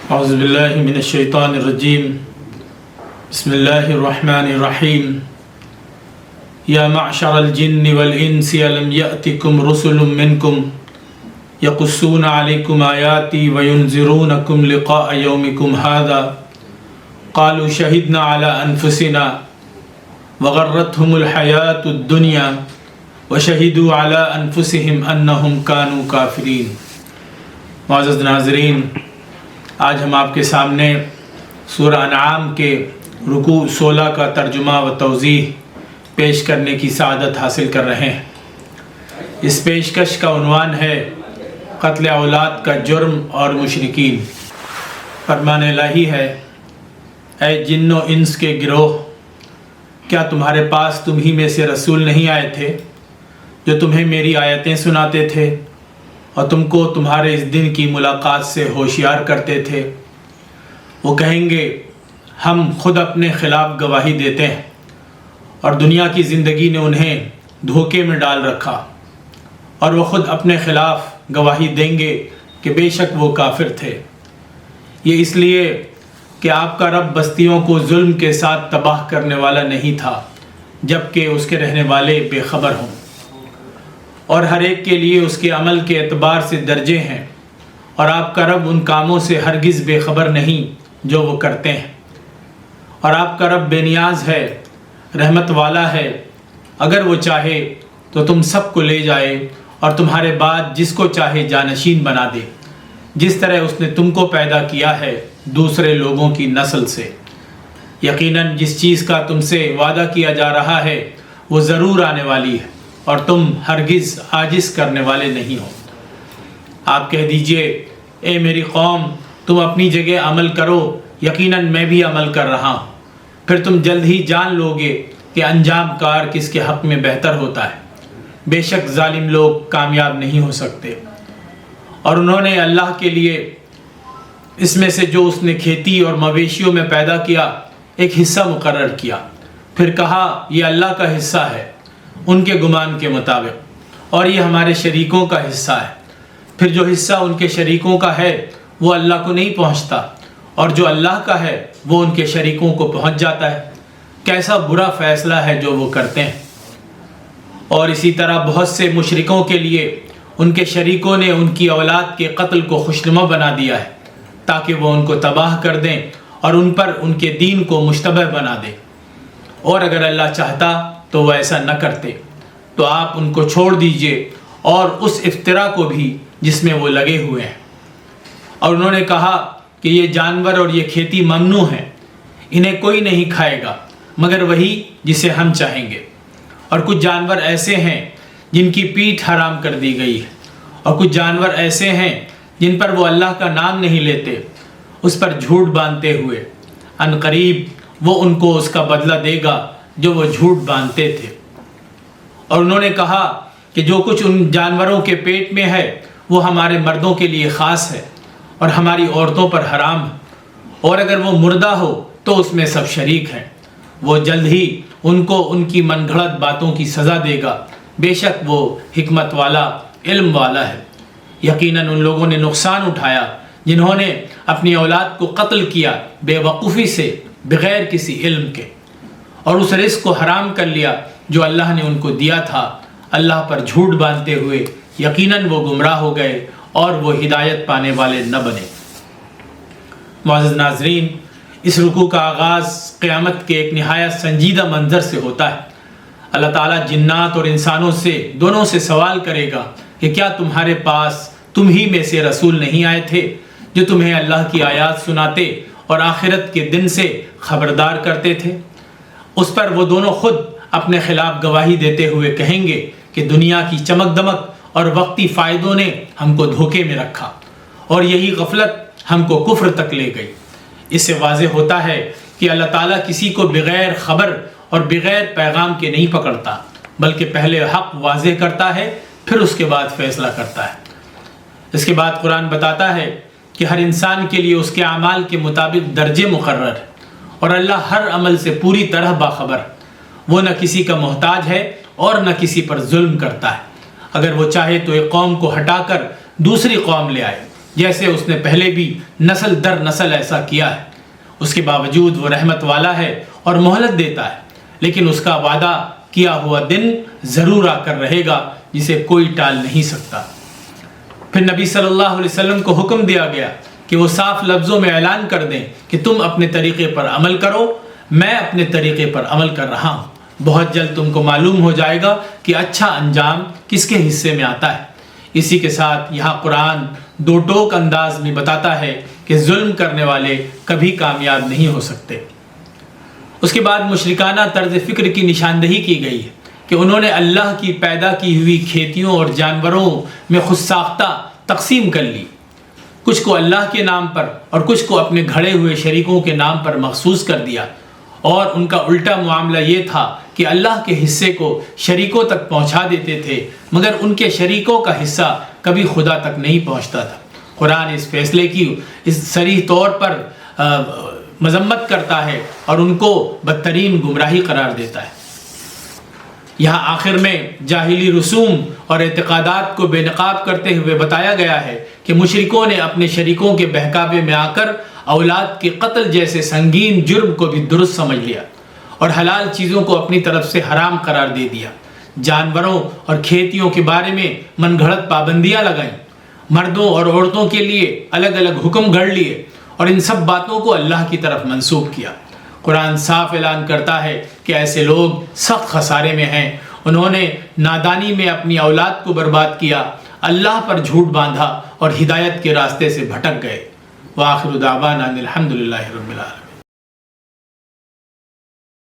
اعوذ باللہ من الشیطان الرجیم بسم اللہ الرحمن الرحیم یا معشر الجن والانس الم یأتکم رسل منکم یقصون علیکم آیاتی وینذرونکم لقاء یومکم ھذا قالوا شہدنا علی انفسنا وغرتهم الحیاة الدنیا وشہدوا علی انفسہم انہم کانوا کافرین۔ معزز ناظرین، آج ہم آپ کے سامنے سورہ انعام کے رکوع 16 کا ترجمہ و توضیح پیش کرنے کی سعادت حاصل کر رہے ہیں۔ اس پیشکش کا عنوان ہے قتل اولاد کا جرم اور مشرکین۔ فرمان الہی ہے، اے جن و انس کے گروہ، کیا تمہارے پاس تم ہی میں سے رسول نہیں آئے تھے جو تمہیں میری آیتیں سناتے تھے اور تم کو تمہارے اس دن کی ملاقات سے ہوشیار کرتے تھے؟ وہ کہیں گے ہم خود اپنے خلاف گواہی دیتے ہیں اور دنیا کی زندگی نے انہیں دھوکے میں ڈال رکھا، اور وہ خود اپنے خلاف گواہی دیں گے کہ بے شک وہ کافر تھے۔ یہ اس لیے کہ آپ کا رب بستیوں کو ظلم کے ساتھ تباہ کرنے والا نہیں تھا جبکہ اس کے رہنے والے بے خبر ہوں، اور ہر ایک کے لیے اس کے عمل کے اعتبار سے درجے ہیں، اور آپ کا رب ان کاموں سے ہرگز بے خبر نہیں جو وہ کرتے ہیں، اور آپ کا رب بے نیاز ہے، رحمت والا ہے۔ اگر وہ چاہے تو تم سب کو لے جائے اور تمہارے بعد جس کو چاہے جانشین بنا دے، جس طرح اس نے تم کو پیدا کیا ہے دوسرے لوگوں کی نسل سے۔ یقیناً جس چیز کا تم سے وعدہ کیا جا رہا ہے وہ ضرور آنے والی ہے، اور تم ہرگز عاجز کرنے والے نہیں ہو۔ آپ کہہ دیجئے، اے میری قوم، تم اپنی جگہ عمل کرو، یقیناً میں بھی عمل کر رہا ہوں، پھر تم جلد ہی جان لو گے کہ انجام کار کس کے حق میں بہتر ہوتا ہے۔ بے شک ظالم لوگ کامیاب نہیں ہو سکتے۔ اور انہوں نے اللہ کے لیے اس میں سے جو اس نے کھیتی اور مویشیوں میں پیدا کیا ایک حصہ مقرر کیا، پھر کہا یہ اللہ کا حصہ ہے ان کے گمان کے مطابق، اور یہ ہمارے شریکوں کا حصہ ہے۔ پھر جو حصہ ان کے شریکوں کا ہے وہ اللہ کو نہیں پہنچتا، اور جو اللہ کا ہے وہ ان کے شریکوں کو پہنچ جاتا ہے۔ کیسا برا فیصلہ ہے جو وہ کرتے ہیں۔ اور اسی طرح بہت سے مشرکوں کے لیے ان کے شریکوں نے ان کی اولاد کے قتل کو خوشنما بنا دیا ہے تاکہ وہ ان کو تباہ کر دیں اور ان پر ان کے دین کو مشتبہ بنا دیں، اور اگر اللہ چاہتا تو وہ ایسا نہ کرتے۔ تو آپ ان کو چھوڑ دیجئے اور اس افترا کو بھی جس میں وہ لگے ہوئے ہیں۔ اور انہوں نے کہا کہ یہ جانور اور یہ کھیتی ممنوع ہیں، انہیں کوئی نہیں کھائے گا مگر وہی جسے ہم چاہیں گے، اور کچھ جانور ایسے ہیں جن کی پیٹھ حرام کر دی گئی ہے، اور کچھ جانور ایسے ہیں جن پر وہ اللہ کا نام نہیں لیتے، اس پر جھوٹ باندھتے ہوئے۔ ان قریب وہ ان کو اس کا بدلہ دے گا جو وہ جھوٹ باندھتے تھے۔ اور انہوں نے کہا کہ جو کچھ ان جانوروں کے پیٹ میں ہے وہ ہمارے مردوں کے لیے خاص ہے اور ہماری عورتوں پر حرام ہے، اور اگر وہ مردہ ہو تو اس میں سب شریک ہیں۔ وہ جلد ہی ان کو ان کی من گھڑت باتوں کی سزا دے گا، بے شک وہ حکمت والا، علم والا ہے۔ یقیناً ان لوگوں نے نقصان اٹھایا جنہوں نے اپنی اولاد کو قتل کیا بے وقوفی سے، بغیر کسی علم کے، اور اس رزق کو حرام کر لیا جو اللہ نے ان کو دیا تھا، اللہ پر جھوٹ باندھتے ہوئے۔ یقیناً وہ گمراہ ہو گئے اور وہ ہدایت پانے والے نہ بنے۔ معزز ناظرین، اس رکوع کا آغاز قیامت کے ایک نہایت سنجیدہ منظر سے ہوتا ہے۔ اللہ تعالیٰ جنات اور انسانوں سے دونوں سے سوال کرے گا کہ کیا تمہارے پاس تم ہی میں سے رسول نہیں آئے تھے جو تمہیں اللہ کی آیات سناتے اور آخرت کے دن سے خبردار کرتے تھے؟ اس پر وہ دونوں خود اپنے خلاف گواہی دیتے ہوئے کہیں گے کہ دنیا کی چمک دمک اور وقتی فائدوں نے ہم کو دھوکے میں رکھا، اور یہی غفلت ہم کو کفر تک لے گئی۔ اس سے واضح ہوتا ہے کہ اللہ تعالیٰ کسی کو بغیر خبر اور بغیر پیغام کے نہیں پکڑتا، بلکہ پہلے حق واضح کرتا ہے پھر اس کے بعد فیصلہ کرتا ہے۔ اس کے بعد قرآن بتاتا ہے کہ ہر انسان کے لیے اس کے اعمال کے مطابق درجے مقرر ہیں، اور اللہ ہر عمل سے پوری طرح باخبر۔ وہ نہ کسی کا محتاج ہے اور نہ کسی پر ظلم کرتا ہے۔ اگر وہ چاہے تو ایک قوم کو ہٹا کر دوسری قوم لے آئے، جیسے اس نے پہلے بھی نسل در نسل ایسا کیا ہے۔ اس کے باوجود وہ رحمت والا ہے اور مہلت دیتا ہے، لیکن اس کا وعدہ کیا ہوا دن ضرور آ کر رہے گا جسے کوئی ٹال نہیں سکتا۔ پھر نبی صلی اللہ علیہ وسلم کو حکم دیا گیا کہ وہ صاف لفظوں میں اعلان کر دیں کہ تم اپنے طریقے پر عمل کرو، میں اپنے طریقے پر عمل کر رہا ہوں۔ بہت جلد تم کو معلوم ہو جائے گا کہ اچھا انجام کس کے حصے میں آتا ہے۔ اسی کے ساتھ یہاں قرآن دو ٹوک انداز میں بتاتا ہے کہ ظلم کرنے والے کبھی کامیاب نہیں ہو سکتے۔ اس کے بعد مشرکانہ طرز فکر کی نشاندہی کی گئی ہے کہ انہوں نے اللہ کی پیدا کی ہوئی کھیتیوں اور جانوروں میں خود ساختہ تقسیم کر لی، کچھ کو اللہ کے نام پر اور کچھ کو اپنے گھڑے ہوئے شریکوں کے نام پر مخصوص کر دیا، اور ان کا الٹا معاملہ یہ تھا کہ اللہ کے حصے کو شریکوں تک پہنچا دیتے تھے، مگر ان کے شریکوں کا حصہ کبھی خدا تک نہیں پہنچتا تھا۔ قرآن اس فیصلے کی اس صریح طور پر مذمت کرتا ہے اور ان کو بدترین گمراہی قرار دیتا ہے۔ یہاں آخر میں جاہلی رسوم اور اعتقادات کو بے نقاب کرتے ہوئے بتایا گیا ہے کہ مشرکوں نے اپنے شریکوں کے بہکاوے میں آ کر اولاد کے قتل جیسے سنگین جرم کو بھی درست سمجھ لیا اور حلال چیزوں کو اپنی طرف سے حرام قرار دے دیا۔ جانوروں اور کھیتیوں کے بارے میں من گھڑت پابندیاں لگائیں، مردوں اور عورتوں کے لیے الگ الگ حکم گھڑ لیے اور ان سب باتوں کو اللہ کی طرف منسوب کیا۔ قرآن صاف اعلان کرتا ہے کہ ایسے لوگ سخت خسارے میں ہیں، انہوں نے نادانی میں اپنی اولاد کو برباد کیا، اللہ پر جھوٹ باندھا اور ہدایت کے راستے سے بھٹک گئے۔ وآخر دعوانا الحمدللہ رب العالمین۔